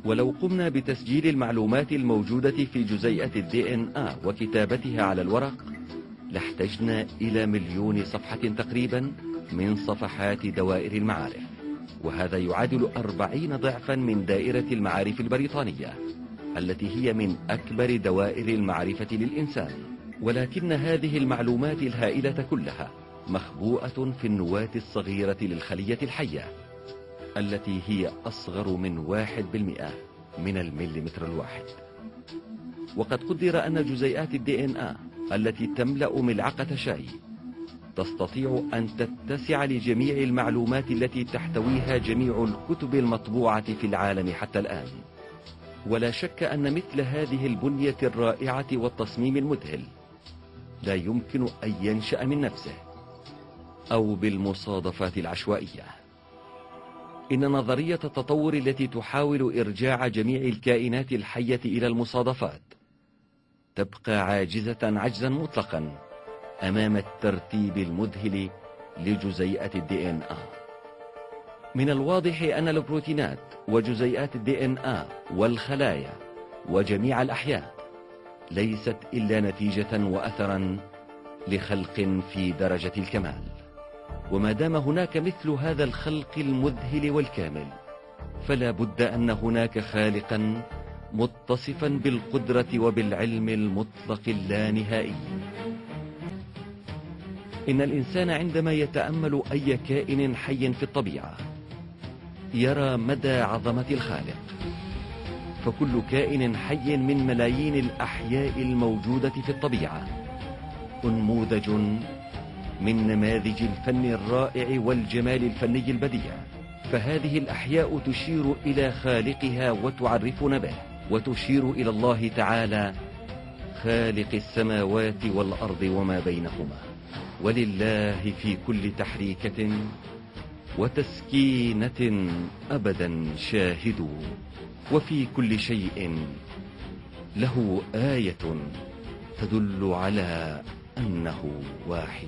ولو قمنا بتسجيل المعلومات الموجودة في جزيئات DNA وكتابتها على الورق لاحتجنا إلى 1,000,000 صفحة تقريبا من صفحات دوائر المعارف، وهذا يعادل 40 ضعفا من دائرة المعارف البريطانية التي هي من أكبر دوائر المعرفة للإنسان. ولكن هذه المعلومات الهائلة كلها مخبوءة في النواة الصغيرة للخلية الحية التي هي أصغر من 1% من المليمتر الواحد. وقد قدر أن جزيئات DNA التي تملأ ملعقة شاي تستطيع أن تتسع لجميع المعلومات التي تحتويها جميع الكتب المطبوعة في العالم حتى الآن. ولا شك أن مثل هذه البنية الرائعة والتصميم المذهل لا يمكن أن ينشأ من نفسه أو بالمصادفات العشوائية. إن نظرية التطور التي تحاول إرجاع جميع الكائنات الحية إلى المصادفات تبقى عاجزة عجزا مطلقا أمام الترتيب المذهل لجزيئات DNA. من الواضح أن البروتينات وجزيئات DNA والخلايا وجميع الأحياء ليست إلا نتيجة وأثرا لخلق في درجة الكمال. وما دام هناك مثل هذا الخلق المذهل والكامل فلا بد أن هناك خالقا متصفا بالقدرة وبالعلم المطلق اللانهائي. إن الإنسان عندما يتأمل أي كائن حي في الطبيعة يرى مدى عظمة الخالق، فكل كائن حي من ملايين الأحياء الموجودة في الطبيعة أنموذج من نماذج الفن الرائع والجمال الفني البديع. فهذه الأحياء تشير إلى خالقها وتعرفنا به، وتشير إلى الله تعالى خالق السماوات والأرض وما بينهما. ولله في كل تحريكة وتسكينة أبدا شاهد، وفي كل شيء له آية تدل على أنه واحد.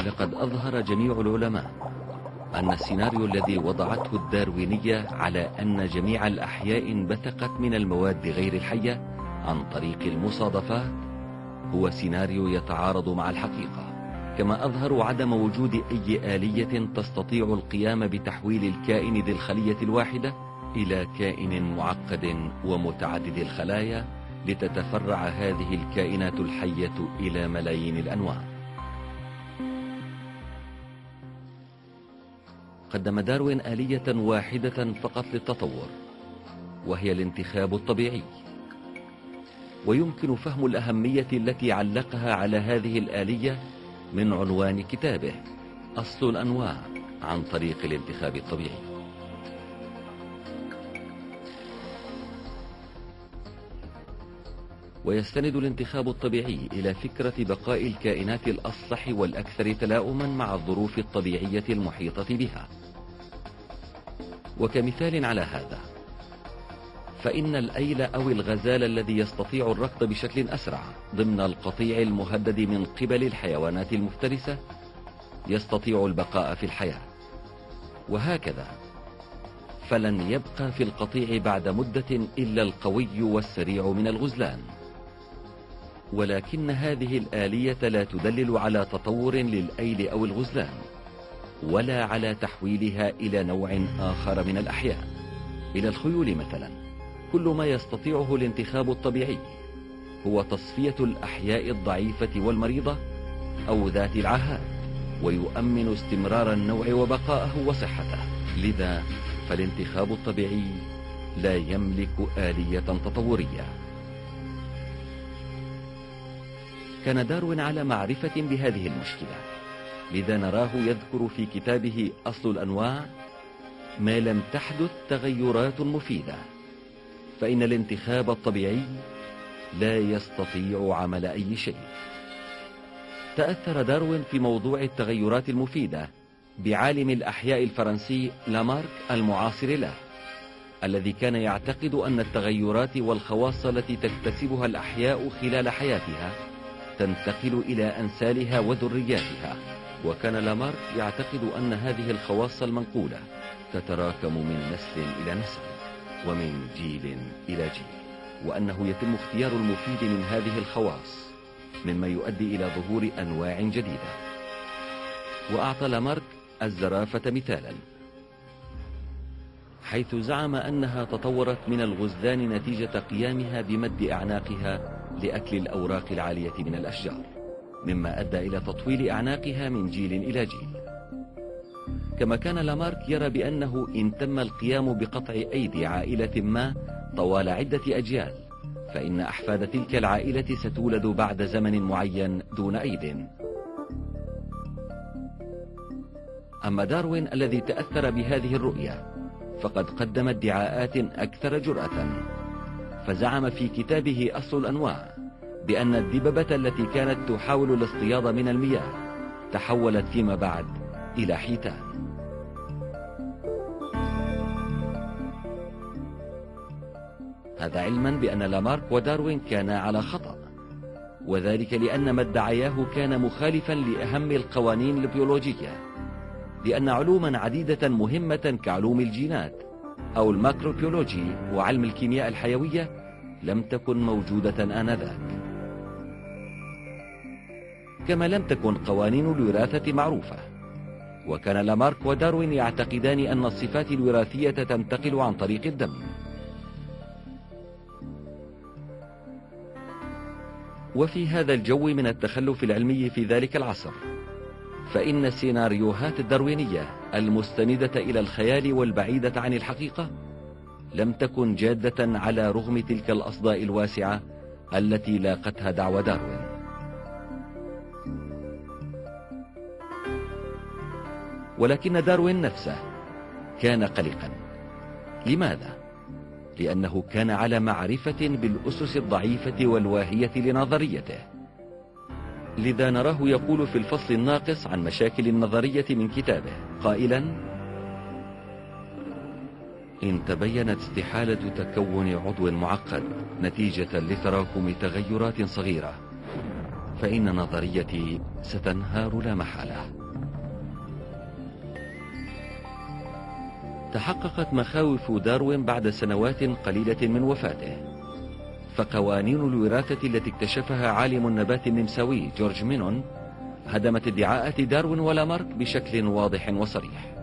لقد أظهر جميع العلماء أن السيناريو الذي وضعته الداروينية على أن جميع الأحياء انبثقت من المواد غير الحية عن طريق المصادفات هو سيناريو يتعارض مع الحقيقة. كما أظهروا عدم وجود أي آلية تستطيع القيام بتحويل الكائن ذي الخلية الواحدة إلى كائن معقد ومتعدد الخلايا لتتفرع هذه الكائنات الحية إلى ملايين الأنواع. قدم داروين آلية واحدة فقط للتطور، وهي الانتخاب الطبيعي. ويمكن فهم الأهمية التي علقها على هذه الآلية من عنوان كتابه أصل الأنواع عن طريق الانتخاب الطبيعي. ويستند الانتخاب الطبيعي إلى فكرة بقاء الكائنات الأصلح والأكثر تلاؤما مع الظروف الطبيعية المحيطة بها. وكمثال على هذا فإن الأيل أو الغزال الذي يستطيع الركض بشكل أسرع ضمن القطيع المهدد من قبل الحيوانات المفترسة يستطيع البقاء في الحياة، وهكذا فلن يبقى في القطيع بعد مدة إلا القوي والسريع من الغزلان. ولكن هذه الآلية لا تدلل على تطور للأيل أو الغزلان، ولا على تحويلها إلى نوع آخر من الأحياء، إلى الخيول مثلا. كل ما يستطيعه الانتخاب الطبيعي هو تصفية الأحياء الضعيفة والمريضة أو ذات العاهات، ويؤمن استمرار النوع وبقاءه وصحته. لذا فالانتخاب الطبيعي لا يملك آلية تطورية. كان داروين على معرفة بهذه المشكلة، لذا نراه يذكر في كتابه أصل الأنواع: ما لم تحدث تغيرات مفيدة فإن الانتخاب الطبيعي لا يستطيع عمل أي شيء. تأثر داروين في موضوع التغيرات المفيدة بعالم الأحياء الفرنسي لامارك المعاصر له، الذي كان يعتقد أن التغيرات والخواص التي تكتسبها الأحياء خلال حياتها تنتقل إلى أنسالها وذرياتها. وكان لامارك يعتقد أن هذه الخواص المنقولة تتراكم من نسل إلى نسل ومن جيل إلى جيل، وأنه يتم اختيار المفيد من هذه الخواص مما يؤدي إلى ظهور أنواع جديدة. وأعطى لامارك الزرافة مثالا، حيث زعم أنها تطورت من الغزلان نتيجة قيامها بمد أعناقها لأكل الأوراق العالية من الأشجار، مما أدى إلى تطويل أعناقها من جيل إلى جيل. كما كان لامارك يرى بأنه إن تم القيام بقطع أيدي عائلة ما طوال عدة أجيال، فإن أحفاد تلك العائلة ستولد بعد زمن معين دون أيد. أما داروين الذي تأثر بهذه الرؤية فقد قدم ادعاءات أكثر جرأة، فزعم في كتابه أصل الأنواع بأن الدببة التي كانت تحاول الاصطياد من المياه تحولت فيما بعد إلى حيتان. هذا علما بأن لامارك وداروين كانا على خطأ، وذلك لأن ما ادعياه كان مخالفا لأهم القوانين البيولوجية، لأن علوما عديدة مهمة كعلوم الجينات أو الماكروبيولوجي وعلم الكيمياء الحيوية لم تكن موجودة آنذاك، كما لم تكن قوانين الوراثة معروفة. وكان لامارك وداروين يعتقدان أن الصفات الوراثية تنتقل عن طريق الدم. وفي هذا الجو من التخلف العلمي في ذلك العصر، فإن السيناريوهات الداروينية المستندة إلى الخيال والبعيدة عن الحقيقة لم تكن جادة على رغم تلك الأصداء الواسعة التي لاقتها دعوى داروين. ولكن داروين نفسه كان قلقا. لماذا؟ لأنه كان على معرفة بالأسس الضعيفة والواهية لنظريته. لذا نراه يقول في الفصل الناقص عن مشاكل النظرية من كتابه قائلا: إن تبينت استحالة تكون عضو معقد نتيجة لتراكم تغيرات صغيرة فإن نظريتي ستنهار لا محالة. تحققت مخاوف داروين بعد سنوات قليلة من وفاته، فقوانين الوراثة التي اكتشفها عالم النبات النمساوي جورج مينون هدمت ادعاءات داروين ولامارك بشكل واضح وصريح.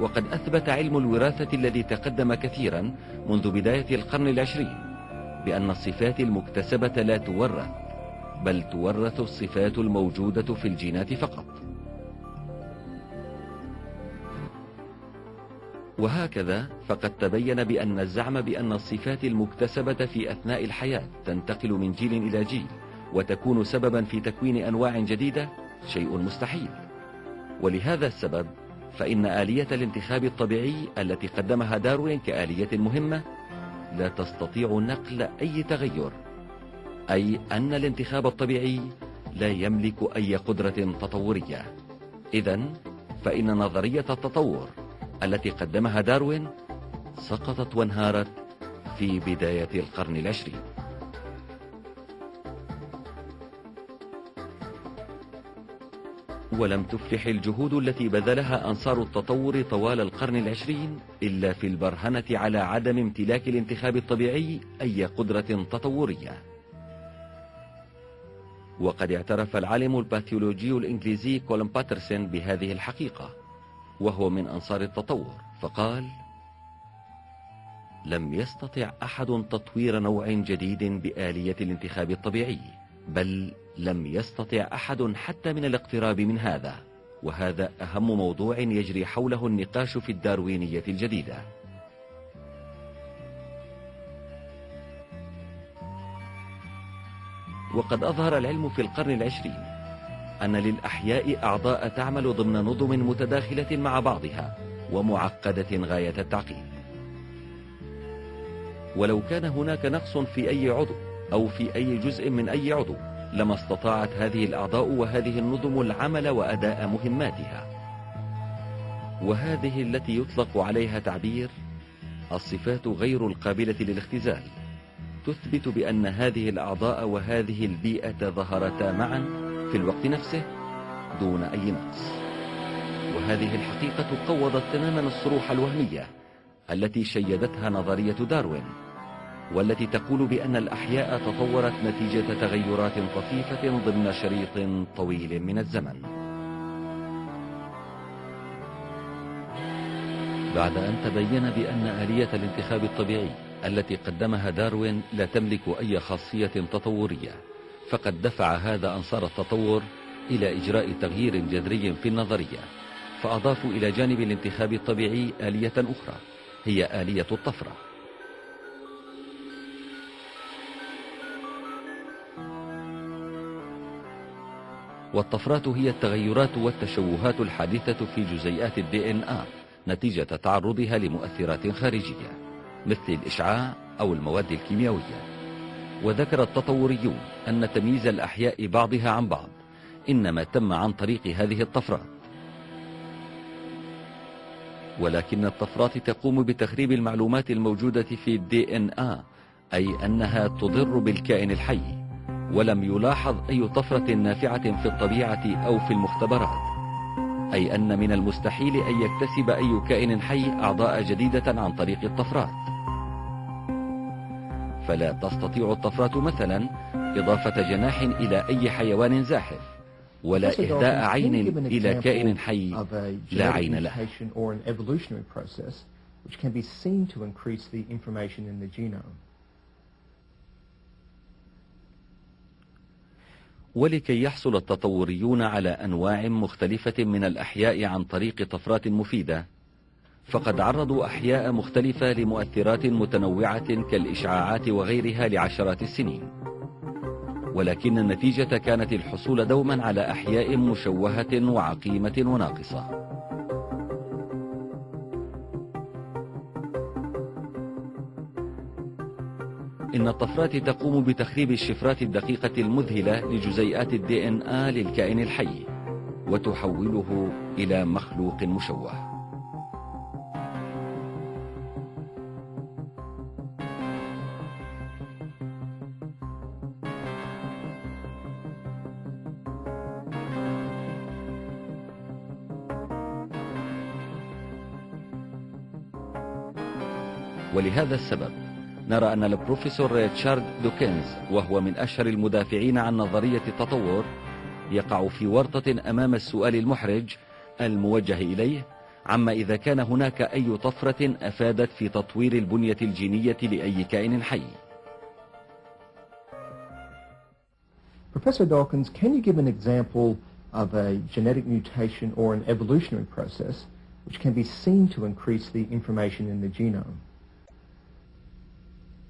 وقد أثبت علم الوراثة الذي تقدم كثيرا منذ بداية القرن العشرين بأن الصفات المكتسبة لا تورث، بل تورث الصفات الموجودة في الجينات فقط. وهكذا فقد تبين بأن الزعم بأن الصفات المكتسبة في أثناء الحياة تنتقل من جيل إلى جيل وتكون سببا في تكوين أنواع جديدة شيء مستحيل. ولهذا السبب فإن آلية الانتخاب الطبيعي التي قدمها داروين كآلية مهمة لا تستطيع نقل أي تغير، أي أن الانتخاب الطبيعي لا يملك أي قدرة تطورية. إذن فإن نظرية التطور التي قدمها داروين سقطت وانهارت في بداية القرن العشرين. ولم تفلح الجهود التي بذلها أنصار التطور طوال القرن العشرين إلا في البرهنة على عدم امتلاك الانتخاب الطبيعي أي قدرة تطورية. وقد اعترف العالم الباثيولوجي الإنجليزي كولين باترسون بهذه الحقيقة، وهو من أنصار التطور، فقال: لم يستطع أحد تطوير نوع جديد بآلية الانتخاب الطبيعي، بل لم يستطع أحد حتى من الاقتراب من هذا، وهذا أهم موضوع يجري حوله النقاش في الداروينية الجديدة. وقد أظهر العلم في القرن العشرين أن للأحياء أعضاء تعمل ضمن نظم متداخلة مع بعضها ومعقدة غاية التعقيد، ولو كان هناك نقص في أي عضو أو في أي جزء من أي عضو لما استطاعت هذه الأعضاء وهذه النظم العمل وأداء مهماتها، وهذه التي يطلق عليها تعبير الصفات غير القابلة للاختزال، تثبت بأن هذه الأعضاء وهذه البيئة ظهرتا معا في الوقت نفسه دون أي نقص. وهذه الحقيقة قوضت تماما الصروح الوهمية التي شيدتها نظرية داروين، والتي تقول بأن الأحياء تطورت نتيجة تغيرات طفيفة ضمن شريط طويل من الزمن. بعد أن تبين بأن آلية الانتخاب الطبيعي التي قدمها داروين لا تملك أي خاصية تطورية، فقد دفع هذا أنصار التطور إلى إجراء تغيير جذري في النظرية، فأضافوا إلى جانب الانتخاب الطبيعي آلية أخرى هي آلية الطفرة. والطفرات هي التغيرات والتشوهات الحادثة في جزيئات DNA نتيجة تعرضها لمؤثرات خارجية مثل الإشعاع أو المواد الكيميائية. وذكر التطوريون أن تمييز الأحياء بعضها عن بعض إنما تم عن طريق هذه الطفرات، ولكن الطفرات تقوم بتخريب المعلومات الموجودة في DNA، أي أنها تضر بالكائن الحي، ولم يلاحظ أي طفرة نافعة في الطبيعة أو في المختبرات، أي أن من المستحيل أن يكتسب أي كائن حي أعضاء جديدة عن طريق الطفرات. فلا تستطيع الطفرات مثلا إضافة جناح إلى أي حيوان زاحف، ولا إهداء عين إلى كائن حي لا عين له. ولكي يحصل التطوريون على أنواع مختلفة من الأحياء عن طريق طفرات مفيدة، فقد عرضوا أحياء مختلفة لمؤثرات متنوعة كالإشعاعات وغيرها لعشرات السنين، ولكن النتيجة كانت الحصول دوما على أحياء مشوهة وعقيمة وناقصة. إن الطفرات تقوم بتخريب الشفرات الدقيقة المذهلة لجزيئات DNA للكائن الحي وتحوله إلى مخلوق مشوه. ولهذا السبب نرى أن البروفيسور ريتشارد دوكنز، وهو من أشهر المدافعين عن نظرية التطور، يقع في ورطة أمام السؤال المحرج الموجه إليه عما إذا كان هناك أي طفرة أفادت في تطوير البنية الجينية لأي كائن حي. Professor Dawkins, can you give an example of a genetic mutation or an evolutionary process which can be seen to increase the information in the genome?